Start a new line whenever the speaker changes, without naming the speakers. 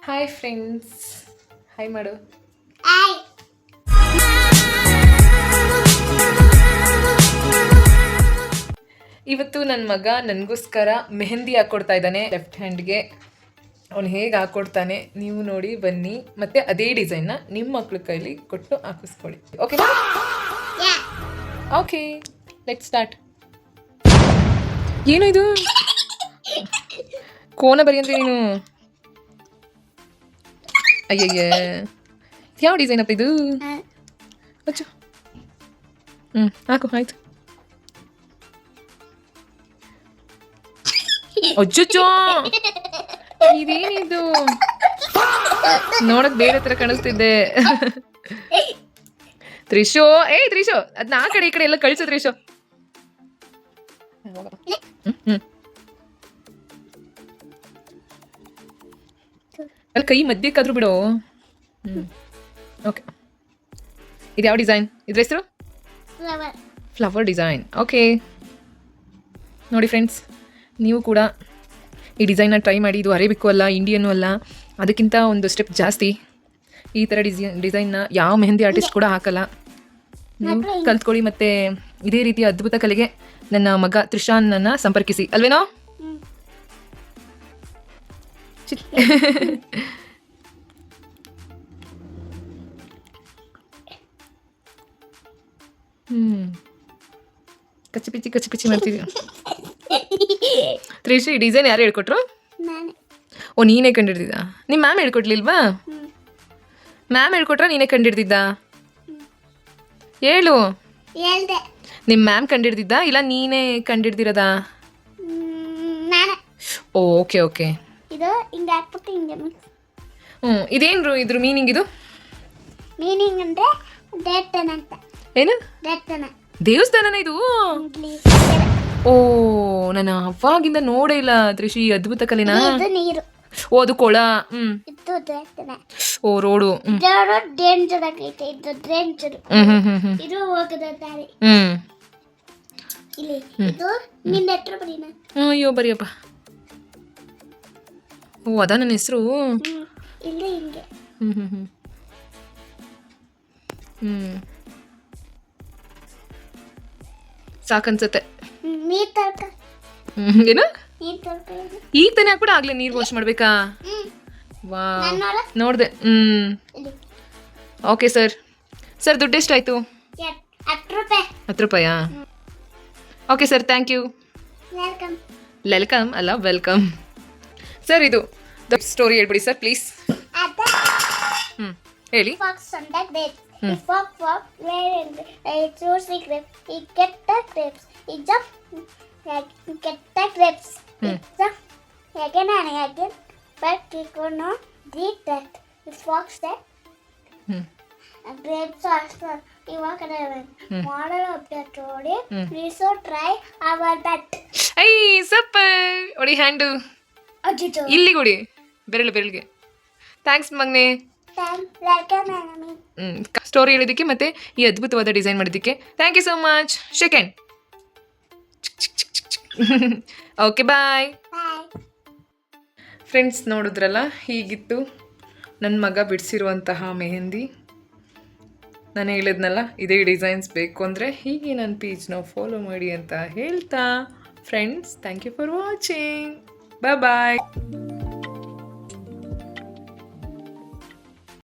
Hi friends, hi ಮಾಡು. ಇವತ್ತು ನನ್ನ ಮಗ ನನಗೋಸ್ಕರ ಮೆಹಂದಿ ಹಾಕ್ಕೊಡ್ತಾ ಇದ್ದಾನೆ ಲೆಫ್ಟ್ ಹ್ಯಾಂಡ್ಗೆ. ಅವನು ಹೇಗೆ ಹಾಕ್ಕೊಡ್ತಾನೆ ನೀವು ನೋಡಿ ಬನ್ನಿ, ಮತ್ತು ಅದೇ ಡಿಸೈನ್ನ ನಿಮ್ಮ ಮಕ್ಳ ಕೈಲಿ ಕೊಟ್ಟು ಹಾಕಿಸ್ಕೊಳ್ಳಿ. ಓಕೆನಾ? Okay, let start. ಏನು ಇದು ಕೋನ ಬರಿ ಅಂದ್ರೆ ನೀನು? ಅಯ್ಯಯ್ಯ, ಯಾವ ಡಿಸೈನ್ ಅಪ್ಪ ಇದು? ಅಚ್ಚು, ಹಾಕು, ಆಯ್ತು. ಅಚ್ಚುಚ್ಚೋ, ಇದೇನಿದು? ನೋಡಕ್ ಬೇರೆ ತರ ಕಾಣಿಸ್ತಿದ್ದೆ. ತ್ರಿಶೋ, ತ್ರಿಶೋ, ಅದನ್ನ ಆ ಕಡೆ ಈ ಕಡೆ ಎಲ್ಲ ಕಳಿಸು ತ್ರಿಶೋ. ಅಲ್ಲಿ ಕೈ ಮಧ್ಯಕ್ಕಾದ್ರೂ ಬಿಡು. ಓಕೆ, ಇದು ಯಾವ ಡಿಸೈನ್? ಇದ್ರ ಹೆಸರು ಫ್ಲವರ್ ಡಿಸೈನ್. ಓಕೆ, ನೋಡಿ ಫ್ರೆಂಡ್ಸ್, ನೀವು ಕೂಡ ಈ ಡಿಸೈನ್ನ ಟ್ರೈ ಮಾಡಿ. ಇದು ಅರೇಬಿಕ್ಕು ಅಲ್ಲ, ಇಂಡಿಯನ್ನೂ ಅಲ್ಲ, ಅದಕ್ಕಿಂತ ಒಂದು ಸ್ಟೆಪ್ ಜಾಸ್ತಿ. ಈ ಥರ ಡಿಸೈನ್ನ ಯಾವ ಮೆಹಂದಿ ಆರ್ಟಿಸ್ಟ್ ಕೂಡ ಹಾಕಲ್ಲ. ನೀವು ಕಲ್ತ್ಕೊಳ್ಳಿ, ಮತ್ತು ಇದೇ ರೀತಿಯ ಅದ್ಭುತ ಕಲೆಗೆ ನನ್ನ ಮಗ ತ್ರಿಶಾನ್ನನ್ನು ಸಂಪರ್ಕಿಸಿ, ಅಲ್ವೇನೋ? ಕಚ್ಚಿ ಪಿಚ್ಚಿ ಮಾಡ್ತೀವಿ. ತ್ರಿಶು, ಈ ಡಿಸೈನ್ ಯಾರು ಹೇಳ್ಕೊಟ್ರು? ಓ, ನೀನೇ ಕಂಡಿಡ್ದಿದ್ದ? ನಿಮ್ಮ ಮ್ಯಾಮ್ ಹೇಳ್ಕೊಟ್ಲಿಲ್ವಾ? ಮ್ಯಾಮ್ ಹೇಳ್ಕೊಟ್ರ ನೀನೇ ಕಂಡಿಡ್ದಿದ್ದ? ಹೇಳು. ನಿಮ್ಮ ಮ್ಯಾಮ್ ಕಂಡಿಡ್ದಿದ್ದ ಇಲ್ಲ ನೀನೇ ಕಂಡಿಡ್ದಿರೋದಾ? Okay okay. ಇದೇನು ಇದ್ರ ಮೀನಿಂಗ್? ಇದು
ಮೀನಿಂಗ್ ಅಂದ್ರೆ
ಏನು? ದೇವಸ್ಥಾನನ ಇದು? ಓ, ನಾನು ಅವಾಗಿಂದ ನೋಡೇ ಇಲ್ಲ ತ್ರಿಶಿ ಈ ಅದ್ಭುತ ಕಲೆನ. ಓ, ಅದು ಕೊಳ. ಓ, ರೋಡು.
ಡೇಂಜರ್ ಆಗೈತೆ, ಇದು ಡೇಂಜರ್. ಇದು ಹೋಗದ ದಾರಿ. ಇಲ್ಲಿ ಇದು ನಿನ್ನ ಹತ್ರ ಬರೀನ.
ಅಯ್ಯೋ, ಬರಿಯಪ್ಪ. ಓ, ಅದ ನನ್ನ ಹೆಸರು.
ಇಲ್ಲಿ ಹಿಂಗೆ.
ಸಾಕನ್ಸತ್ತೆ. ಏನು ಈಗ ತಾನೇ ಹಾಕ್ಬಿಡ? ಆಗ್ಲೇ ನೀರು ವಾಶ್ ಮಾಡ್ಬೇಕಾ? ವಾ, ನೋಡ್ದೆ. Okay sir. ಸರ್, ದುಡ್ಡು ಎಷ್ಟಾಯ್ತು? 10 ರೂಪಾಯಾ? Okay sir, thank you. Welcome ಅಲ್ಲ, ವೆಲ್ಕಮ್. ಸರ್, ಇದು ಸ್ಟೋರಿ ಹೇಳ್ಬಿಡಿ ಸರ್, ಪ್ಲೀಸ್. ಹೇಳಿ.
He walked where he chose the grapes. He get the grapes. He jumped, get the grapes. He jumped again and again, but he could not eat that. He fox that grapes also. He walked around. Model of the story. Please so try our that.
I super. ಹೊಡಿ hand. ಇಲ್ಲಿ ಕೊಡಿ, ಬೆರಳಿಗೆ. Thanks ಮಗ್ನೆ. Story ಹೇಳಿದ್ದಕ್ಕೆ ಮತ್ತು ಈ ಅದ್ಭುತವಾದ design ಮಾಡಿದ್ದಕ್ಕೆ thank you so much. Second. Okay, bye friends. ನೋಡಿದ್ರಲ್ಲ, ಹೀಗಿತ್ತು ನನ್ನ ಮಗ ಬಿಡಿಸಿರುವಂತಹ ಮೆಹಂದಿ. ನಾನು ಹೇಳಿದ್ನಲ್ಲ, ಇದೇ ಡಿಸೈನ್ಸ್ ಬೇಕು ಅಂದರೆ ಹೀಗೆ ನನ್ನ ಪೇಜ್ನ ಫಾಲೋ ಮಾಡಿ ಅಂತ ಹೇಳ್ತಾ, friends, thank you for watching. Bye.